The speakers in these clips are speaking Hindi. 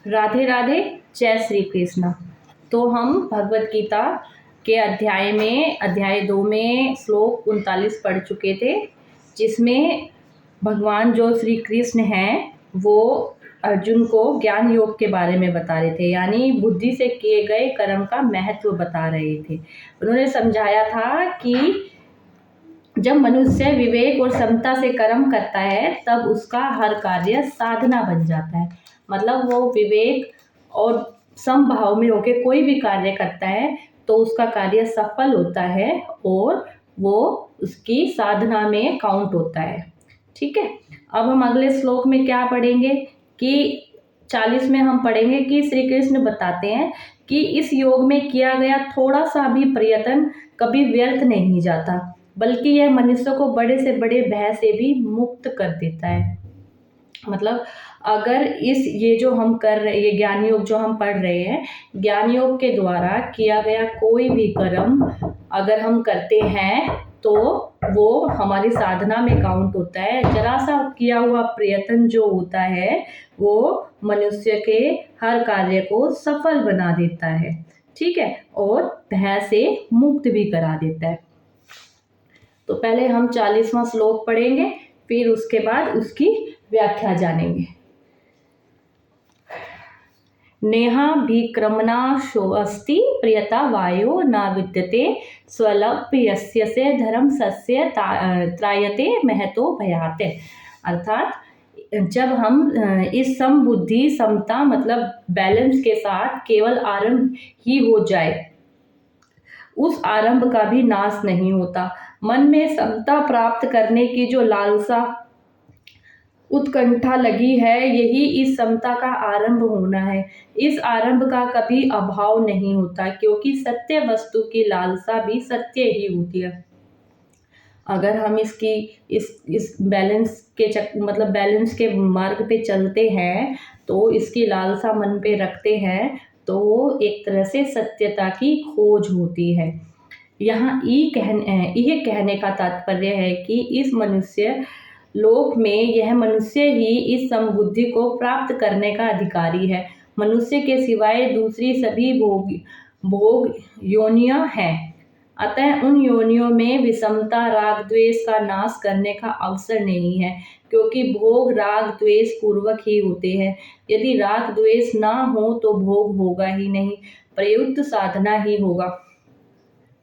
राधे राधे, जय श्री कृष्ण। तो हम भगवत गीता के अध्याय 2 में श्लोक 39 पढ़ चुके थे, जिसमें भगवान जो श्री कृष्ण हैं वो अर्जुन को ज्ञान योग के बारे में बता रहे थे, यानी बुद्धि से किए गए कर्म का महत्व बता रहे थे। उन्होंने समझाया था कि जब मनुष्य विवेक और समता से कर्म करता है तब उसका हर कार्य साधना बन जाता है। मतलब वो विवेक और समभाव में होकर कोई भी कार्य करता है तो उसका कार्य सफल होता है और वो उसकी साधना में काउंट होता है। ठीक है, अब हम अगले श्लोक में क्या पढ़ेंगे कि 40 में हम पढ़ेंगे कि श्री कृष्ण बताते हैं कि इस योग में किया गया थोड़ा सा भी प्रयत्न कभी व्यर्थ नहीं जाता, बल्कि यह मनुष्य को बड़े से बड़े भय से भी मुक्त कर देता है। मतलब अगर ये जो हम कर रहे, ये ज्ञान योग जो हम पढ़ रहे हैं, ज्ञान योग के द्वारा किया गया कोई भी कर्म अगर हम करते हैं तो वो हमारी साधना में काउंट होता है। जरा सा किया हुआ प्रयत्न जो होता है वो मनुष्य के हर कार्य को सफल बना देता है। ठीक है, और भय से मुक्त भी करा देता है। तो पहले हम 40वां श्लोक पढ़ेंगे, फिर उसके बाद उसकी व्याख्या जानेंगे। नेहाभिक्रमणाशोऽस्ति प्रियता वायो न विद्यते स्वलभ्यस्य से धर्म सस्य त्रायते महतो भयात्। अर्थात जब हम इस समबुद्धि समता मतलब बैलेंस के साथ केवल आरंभ ही हो जाए, उस आरंभ का भी नाश नहीं होता। मन में समता प्राप्त करने की जो लालसा उत्कंठा लगी है, यही इस समता का आरंभ होना है। इस आरंभ का कभी अभाव नहीं होता, क्योंकि सत्य वस्तु की लालसा भी सत्य ही होती है। अगर हम इस बैलेंस के मतलब बैलेंस के मार्ग पे चलते हैं तो इसकी लालसा मन पे रखते हैं तो एक तरह से सत्यता की खोज होती है। यहाँ यह कहने का तात्पर्य है कि इस मनुष्य लोक में यह मनुष्य ही इस समबुद्धि को प्राप्त करने का अधिकारी है। मनुष्य के सिवाय दूसरी सभी भोग योनियां हैं। अतः उन योनियों में विषमता राग द्वेष का नाश करने का अवसर नहीं है, क्योंकि भोग राग द्वेष पूर्वक ही होते हैं। यदि राग द्वेष ना हो तो भोग होगा ही नहीं, प्रयुक्त साधना ही होगा।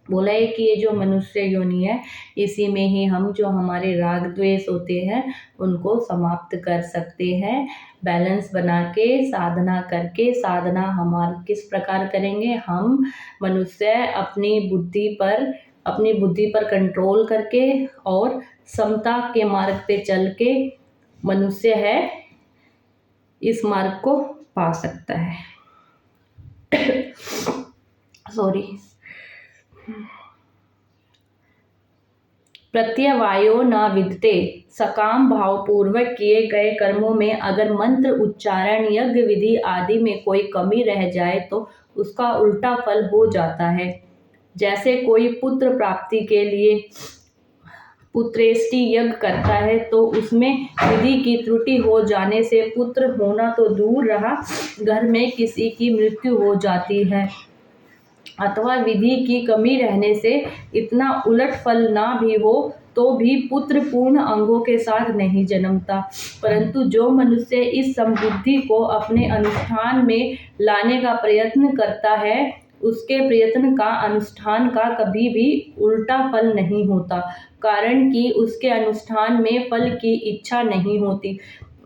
बोला है कि ये जो मनुष्य योनि है, इसी में ही हम जो हमारे राग द्वेष होते हैं उनको समाप्त कर सकते हैं। बैलेंस बना के साधना करके, साधना हमारी किस प्रकार करेंगे, हम मनुष्य अपनी बुद्धि पर कंट्रोल करके और समता के मार्ग पे चल के मनुष्य है इस मार्ग को पा सकता है। सॉरी। प्रत्यवायो न विद्यते, सकाम भाव पूर्वक किए गए कर्मों में अगर मंत्र उच्चारण यज्ञ विधि आदि में कोई कमी रह जाए तो उसका उल्टा फल हो जाता है। जैसे कोई पुत्र प्राप्ति के लिए पुत्रेष्टि यज्ञ करता है तो उसमें विधि की त्रुटि हो जाने से पुत्र होना तो दूर रहा, घर में किसी की मृत्यु हो जाती है। अथवा विधि की कमी रहने से इतना उलट फल ना भी हो तो भी पुत्र पूर्ण अंगों के साथ नहीं जन्मता। परंतु जो मनुष्य इस समबुद्धि को अपने अनुष्ठान में लाने का प्रयत्न करता है, उसके प्रयत्न का अनुष्ठान का कभी भी उल्टा फल नहीं होता, कारण कि उसके अनुष्ठान में फल की इच्छा नहीं होती।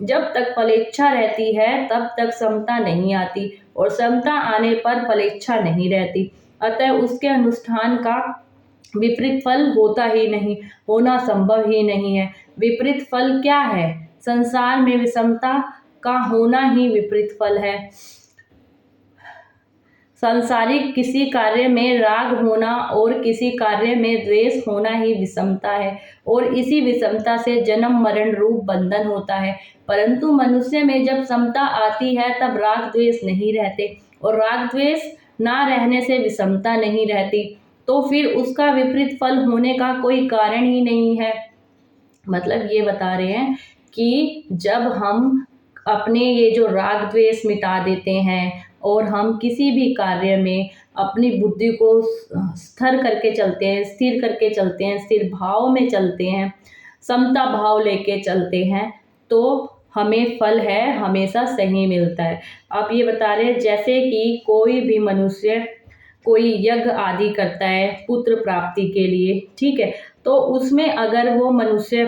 जब तक फलेच्छा रहती है तब तक समता नहीं आती, और समता आने पर फलेच्छा नहीं रहती। अतः उसके अनुष्ठान का विपरीत फल होता ही नहीं, होना संभव ही नहीं है। विपरीत फल क्या है? संसार में विषमता का होना ही विपरीत फल है। सांसारिक किसी कार्य में राग होना और किसी कार्य में द्वेष होना ही विषमता है, और इसी विषमता से जन्म मरण रूप बंधन होता है। परंतु मनुष्य में जब समता आती है तब राग द्वेष नहीं रहते, और राग द्वेष ना रहने से विषमता नहीं रहती, तो फिर उसका विपरीत फल होने का कोई कारण ही नहीं है। मतलब ये बता रहे हैं कि जब हम अपने ये जो राग द्वेष मिटा देते हैं और हम किसी भी कार्य में अपनी बुद्धि को स्थिर करके चलते हैं, स्थिर करके चलते हैं, स्थिर भाव में चलते हैं, समता भाव लेके चलते हैं, तो हमें फल है हमेशा सही मिलता है। आप ये बता रहे हैं जैसे कि कोई भी मनुष्य कोई यज्ञ आदि करता है पुत्र प्राप्ति के लिए, ठीक है, तो उसमें अगर वो मनुष्य,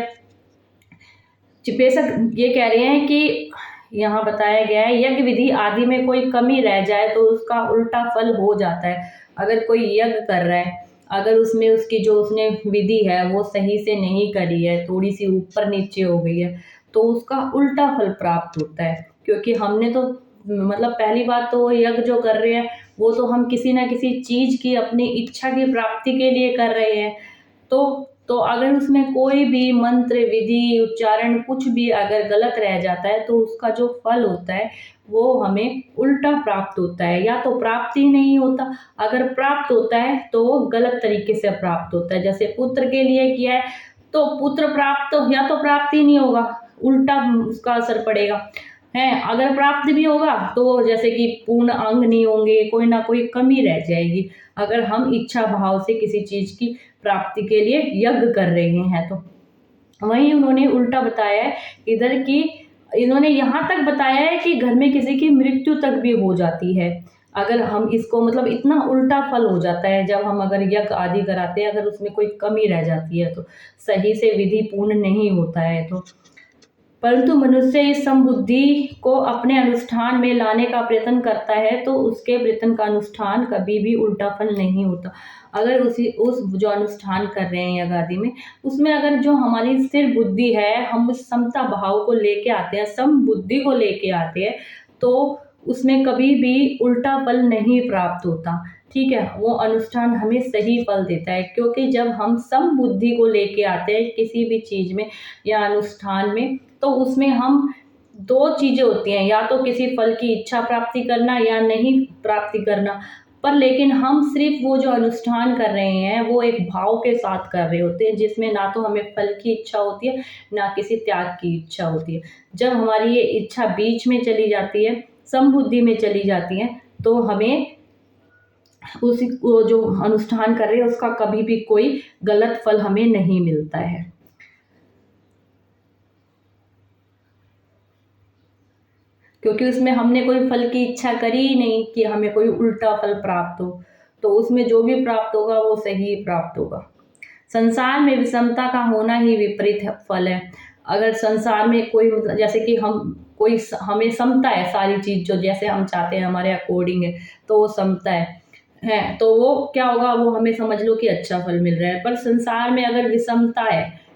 बेशक ये कह रहे हैं कि यहाँ बताया गया है यज्ञ विधि आदि में कोई कमी रह जाए तो उसका उल्टा फल हो जाता है। अगर कोई यज्ञ कर रहा है, अगर उसमें उसकी जो उसने विधि है वो सही से नहीं करी है, थोड़ी सी ऊपर नीचे हो गई है, तो उसका उल्टा फल प्राप्त होता है। क्योंकि हमने तो मतलब पहली बात तो वो यज्ञ जो कर रहे हैं वो तो हम किसी ना किसी चीज़ की अपनी इच्छा की प्राप्ति के लिए कर रहे हैं। तो अगर उसमें कोई भी मंत्र विधि उच्चारण कुछ भी अगर गलत रह जाता है तो उसका जो फल होता है वो हमें उल्टा प्राप्त होता है, या तो प्राप्त ही नहीं होता, अगर प्राप्त होता है तो वो गलत तरीके से प्राप्त होता है। जैसे पुत्र के लिए किया है तो पुत्र प्राप्त या तो प्राप्त ही नहीं होगा, उल्टा उसका असर पड़ेगा है। अगर प्राप्त भी होगा तो जैसे कि पूर्ण अंग नहीं होंगे, कोई ना कोई कमी रह जाएगी, अगर हम इच्छा भाव से किसी चीज़ की प्राप्ति के लिए यज्ञ कर रहे हैं तो। वहीं उन्होंने उल्टा बताया है इधर की, इन्होंने यहाँ तक बताया है कि घर में किसी की मृत्यु तक भी हो जाती है अगर हम इसको, मतलब इतना उल्टा फल हो जाता है जब हम अगर यज्ञ आदि कराते हैं, अगर उसमें कोई कमी रह जाती है तो, सही से विधि पूर्ण नहीं होता है तो। परंतु मनुष्य इस समबुद्धि को अपने अनुष्ठान में लाने का प्रयत्न करता है तो उसके प्रयत्न का अनुष्ठान कभी भी उल्टा फल नहीं होता। अगर उस जो अनुष्ठान कर रहे हैं यज्ञ आदि में, उसमें अगर जो हमारी स्थिर बुद्धि है, हम उस समता भाव को लेके आते हैं, सम बुद्धि को लेके आते हैं, तो उसमें कभी भी उल्टा फल नहीं प्राप्त होता, ठीक है। वो अनुष्ठान हमें सही फल देता है, क्योंकि जब हम सम बुद्धि को लेके आते हैं किसी भी चीज़ में या अनुष्ठान में, तो उसमें हम दो चीज़ें होती हैं, या तो किसी फल की इच्छा प्राप्ति करना या नहीं प्राप्ति करना। पर लेकिन हम सिर्फ वो जो अनुष्ठान कर रहे हैं वो एक भाव के साथ कर रहे होते हैं, जिसमें ना तो हमें फल की इच्छा होती है ना किसी त्याग की इच्छा होती है। जब हमारी ये इच्छा बीच में चली जाती है, समबुद्धि में चली जाती है, तो हमें उसी वो जो अनुष्ठान कर रहे हैं उसका कभी भी कोई गलत फल हमें नहीं मिलता है। क्योंकि उसमें हमने कोई फल की इच्छा करी ही नहीं कि हमें कोई उल्टा फल प्राप्त हो, तो उसमें जो भी प्राप्त होगा वो सही प्राप्त होगा। संसार में विषमता का होना ही विपरीत फल है। अगर संसार में कोई, मतलब जैसे कि हमें समता है, सारी चीज़ जो जैसे हम चाहते हैं हमारे अकॉर्डिंग है, तो वो समता है तो वो क्या होगा, वो हमें समझ लो कि अच्छा फल मिल रहा है। पर संसार में अगर विषमता है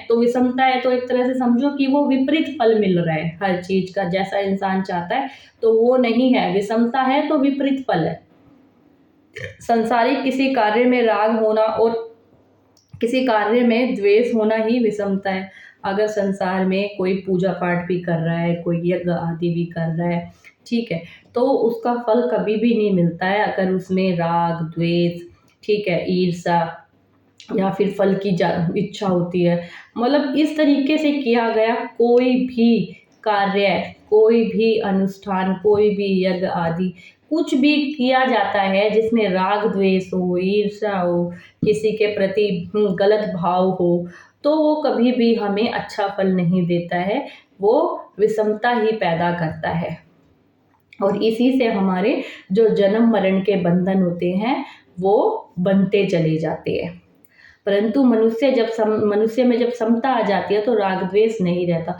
तो विषमता है तो एक तरह से समझो कि वो विपरीत फल मिल रहा है हर चीज़ का, जैसा इंसान चाहता है तो वो नहीं है। विषमता है तो विपरीत फल है। संसारिक किसी कार्य में राग होना और किसी कार्य में द्वेष होना ही विषमता है। अगर संसार में कोई पूजा पाठ भी कर रहा है, कोई यज्ञ आदि भी कर रहा है, ठीक है, तो उसका फल कभी भी नहीं मिलता है अगर उसमें राग द्वेष, ठीक है, ईर्ष्या या फिर फल की इच्छा होती है। मतलब इस तरीके से किया गया कोई भी कार्य, कोई भी अनुष्ठान, कोई भी यज्ञ आदि कुछ भी किया जाता है जिसमें राग द्वेष हो, ईर्ष्या हो, किसी के प्रति गलत भाव हो, तो वो कभी भी हमें अच्छा फल नहीं देता है, वो विषमता ही पैदा करता है। और इसी से हमारे जो जन्म मरण के बंधन होते हैं वो बनते चले जाते हैं। परंतु मनुष्य में जब समता आ जाती है तो राग द्वेष नहीं रहता।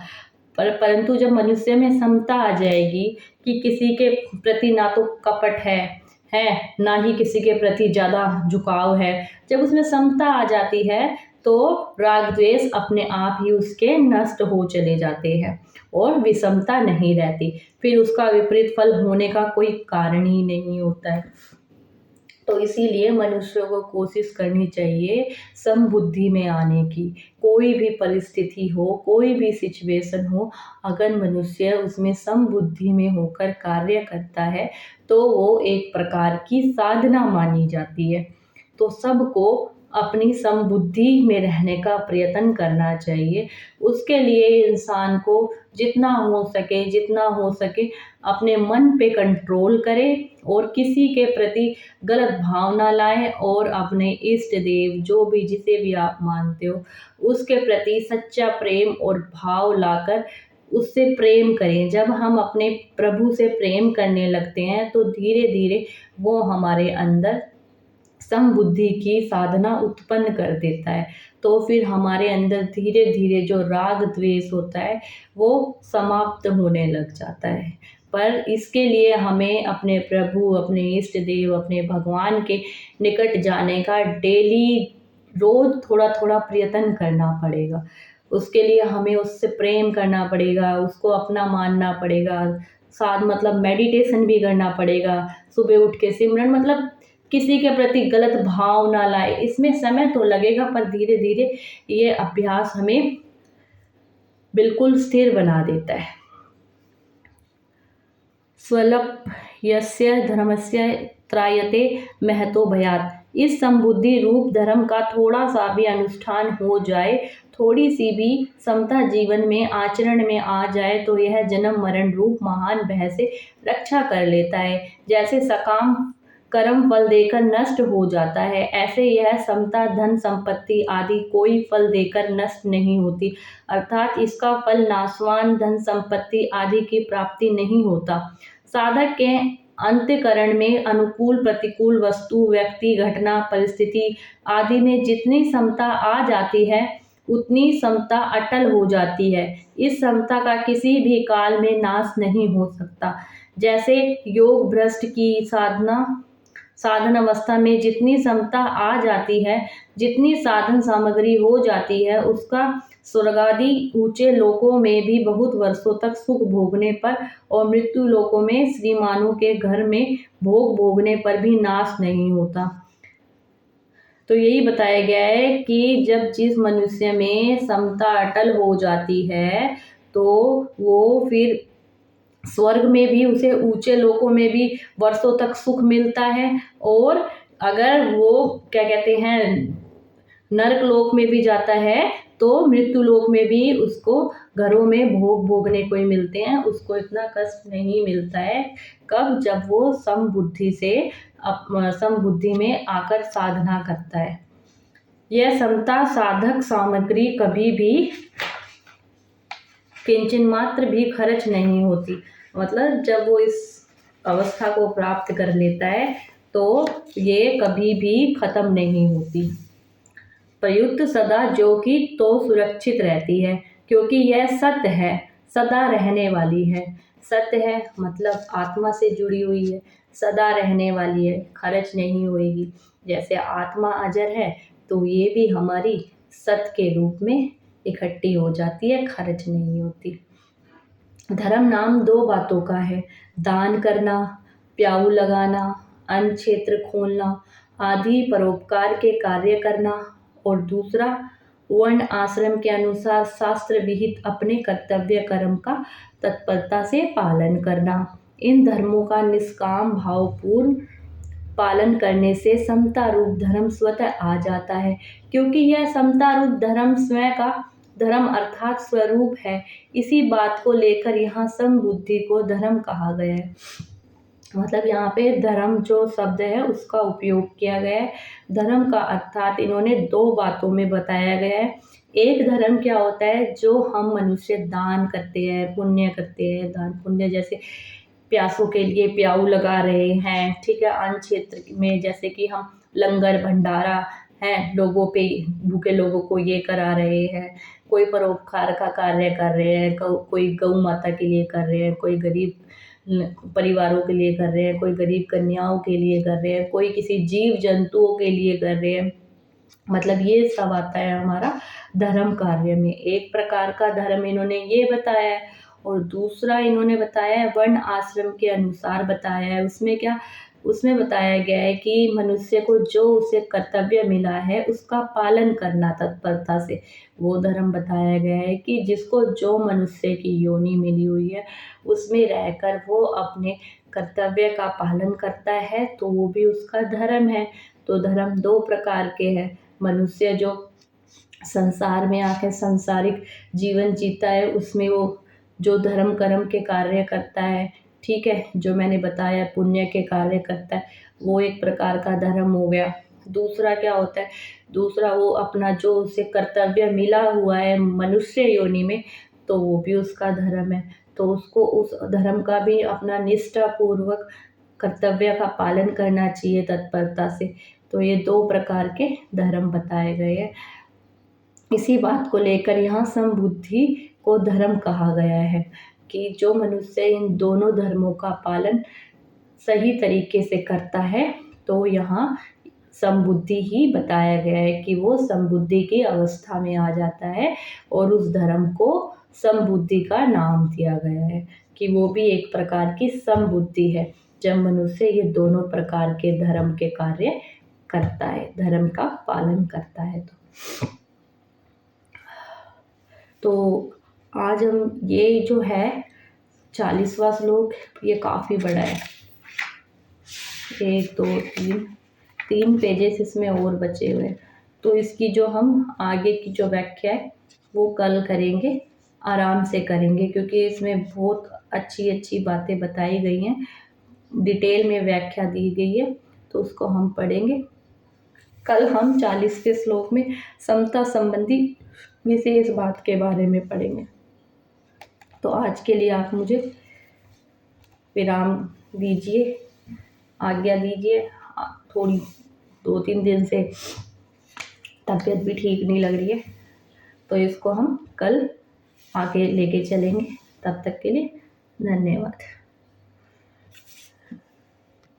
परंतु जब मनुष्य में समता आ जाएगी कि किसी के प्रति ना तो कपट है ना ही किसी के प्रति ज़्यादा झुकाव है, जब उसमें समता आ जाती है तो राग द्वेष अपने आप ही उसके नष्ट हो चले जाते हैं और विषमता नहीं रहती, फिर उसका विपरीत फल होने का कोई कारण ही नहीं होता है। तो इसीलिए मनुष्य को कोशिश करनी चाहिए समबुद्धि में आने की। कोई भी परिस्थिति हो, कोई भी सिचुएशन हो, अगर मनुष्य उसमें समबुद्धि में होकर कार्य करता है तो वो एक प्रकार की साधना मानी जाती है। तो सबको अपनी समबुद्धि में रहने का प्रयत्न करना चाहिए। उसके लिए इंसान को जितना हो सके अपने मन पे कंट्रोल करे और किसी के प्रति गलत भाव ना लाए और अपने इष्ट देव जो भी जिसे भी आप मानते हो उसके प्रति सच्चा प्रेम और भाव लाकर उससे प्रेम करें। जब हम अपने प्रभु से प्रेम करने लगते हैं तो धीरे धीरे वो हमारे अंदर समबुद्धि की साधना उत्पन्न कर देता है। तो फिर हमारे अंदर धीरे धीरे जो राग द्वेष होता है वो समाप्त होने लग जाता है। पर इसके लिए हमें अपने प्रभु, अपने इष्ट देव, अपने भगवान के निकट जाने का डेली रोज थोड़ा थोड़ा प्रयत्न करना पड़ेगा। उसके लिए हमें उससे प्रेम करना पड़ेगा, उसको अपना मानना पड़ेगा, साथ मतलब मेडिटेशन भी करना पड़ेगा, सुबह उठ के सिमरन, मतलब किसी के प्रति गलत भाव ना लाए। इसमें समय तो लगेगा पर धीरे धीरे ये अभ्यास हमें बिल्कुल स्थिर बना देता है। स्वल्प यस्य धर्मस्य त्रायते महतो भयात्। इस संबुद्धि रूप धर्म का थोड़ा सा भी अनुष्ठान हो जाए, थोड़ी सी भी समता जीवन में आचरण में आ जाए तो यह जन्म मरण रूप महान भय से रक्षा कर लेता है। जैसे सकाम कर्म फल देकर नष्ट हो जाता है, ऐसे यह समता धन संपत्ति आदि कोई फल देकर नष्ट नहीं होती, अर्थात इसका फल नाशवान धन संपत्ति आदि की प्राप्ति नहीं होता। साधक के अंतःकरण में अनुकूल प्रतिकूल वस्तु व्यक्ति घटना परिस्थिति आदि में जितनी समता आ जाती है उतनी समता अटल हो जाती है। इस समता का किसी भी काल में नाश नहीं हो सकता। जैसे योग भ्रष्ट की साधन अवस्था में जितनी समता आ जाती है, जितनी साधन सामग्री हो जाती है, उसका स्वर्गादि ऊंचे लोकों में भी बहुत वर्षों तक सुख भोगने पर और मृत्यु लोकों में श्रीमानों के घर में भोग भोगने पर भी नाश नहीं होता। तो यही बताया गया है कि जब जिस मनुष्य में समता अटल हो जाती है तो वो फिर स्वर्ग में भी उसे ऊंचे लोकों में भी वर्षों तक सुख मिलता है, और अगर वो क्या कहते हैं नरक लोक में भी जाता है तो मृत्यु लोक में भी उसको घरों में भोग भोगने को ही मिलते हैं, उसको इतना कष्ट नहीं मिलता है। कब? जब वो समबुद्धि में आकर साधना करता है। यह समता साधक सामग्री कभी भी किंचन मात्र भी खर्च नहीं होती। मतलब जब वो इस अवस्था को प्राप्त कर लेता है तो ये कभी भी खत्म नहीं होती। प्रयुक्त सदा जो कि तो सुरक्षित रहती है, क्योंकि यह सत्य है, सदा रहने वाली है। सत्य है मतलब आत्मा से जुड़ी हुई है, सदा रहने वाली है, खर्च नहीं होएगी। जैसे आत्मा अजर है तो ये भी हमारी सत्य के रूप में इकट्ठी हो जाती है, खर्च नहीं होती। धर्म नाम दो बातों का है, दान करना, प्याऊ लगाना, अन्न क्षेत्र खोलना आदि परोपकार के कार्य करना, और दूसरा वर्ण आश्रम के अनुसार शास्त्र विहित अपने कर्तव्य कर्म का तत्परता से पालन करना। इन धर्मों का निष्काम भावपूर्ण पालन करने से समता रूप धर्म स्वतः आ जाता है, क्योंकि यह समता रूप धर्म स्वयं का धर्म अर्थात स्वरूप है। इसी बात को लेकर यहाँ समबुद्धि को धर्म कहा गया है। मतलब यहाँ पे धर्म जो शब्द है उसका उपयोग किया गया है। धर्म का अर्थात इन्होंने दो बातों में बताया गया है। एक धर्म क्या होता है, जो हम मनुष्य दान करते हैं, पुण्य करते हैं, दान पुण्य जैसे प्यासों के लिए प्याऊ लगा रहे हैं, ठीक है। अन्य क्षेत्र में जैसे कि हम लंगर भंडारा है, लोगों पे भूखे लोगों को ये करा रहे हैं, कोई परोपकार का कार्य कर रहे हैं, कोई गौ माता के लिए कर रहे हैं, कोई गरीब परिवारों के लिए कर रहे हैं, कोई गरीब कन्याओं के लिए कर रहे हैं, कोई किसी जीव जंतुओं के लिए कर रहे हैं। मतलब ये सब आता है हमारा धर्म कार्य में। एक प्रकार का धर्म इन्होंने ये बताया है, और दूसरा इन्होंने बताया है वर्ण आश्रम के अनुसार बताया है। उसमें क्या, उसमें बताया गया है कि मनुष्य को जो उसे कर्तव्य मिला है उसका पालन करना तत्परता से, वो धर्म बताया गया है कि जिसको जो मनुष्य की योनि मिली हुई है उसमें रहकर वो अपने कर्तव्य का पालन करता है तो वो भी उसका धर्म है। तो धर्म दो प्रकार के हैं, मनुष्य जो संसार में आकर सांसारिक जीवन जीता है, उसमें वो जो धर्म कर्म के कार्य करता है, ठीक है, जो मैंने बताया पुण्य के कार्य करता है, वो एक प्रकार का धर्म हो गया। दूसरा क्या होता है, दूसरा वो अपना जो उसे कर्तव्य मिला हुआ है मनुष्य योनि में, तो वो भी उसका धर्म है। तो उसको उस धर्म का भी अपना निष्ठापूर्वक कर्तव्य का पालन करना चाहिए तत्परता से। तो ये 2 प्रकार के धर्म बताए गए हैं। इसी बात को लेकर यहाँ समबुद्धि को धर्म कहा गया है कि जो मनुष्य इन दोनों धर्मों का पालन सही तरीके से करता है, तो यहाँ समबुद्धि ही बताया गया है कि वो समबुद्धि की अवस्था में आ जाता है, और उस धर्म को समबुद्धि का नाम दिया गया है कि वो भी एक प्रकार की समबुद्धि है, जब मनुष्य ये दोनों प्रकार के धर्म के कार्य करता है, धर्म का पालन करता है। तो आज हम ये जो है 40वां श्लोक, ये काफ़ी बड़ा है, 1 2 3 पेजेस इसमें और बचे हुए हैं। तो इसकी जो हम आगे की जो व्याख्या है वो कल करेंगे, आराम से करेंगे, क्योंकि इसमें बहुत अच्छी अच्छी बातें बताई गई हैं, डिटेल में व्याख्या दी गई है, तो उसको हम पढ़ेंगे। कल हम 40वें श्लोक में समता संबंधी विशेष बात के बारे में पढ़ेंगे। तो आज के लिए आप मुझे विराम दीजिए, आज्ञा दीजिए। थोड़ी 2-3 दिन से तबीयत भी ठीक नहीं लग रही है, तो इसको हम कल आगे लेके चलेंगे। तब तक के लिए धन्यवाद।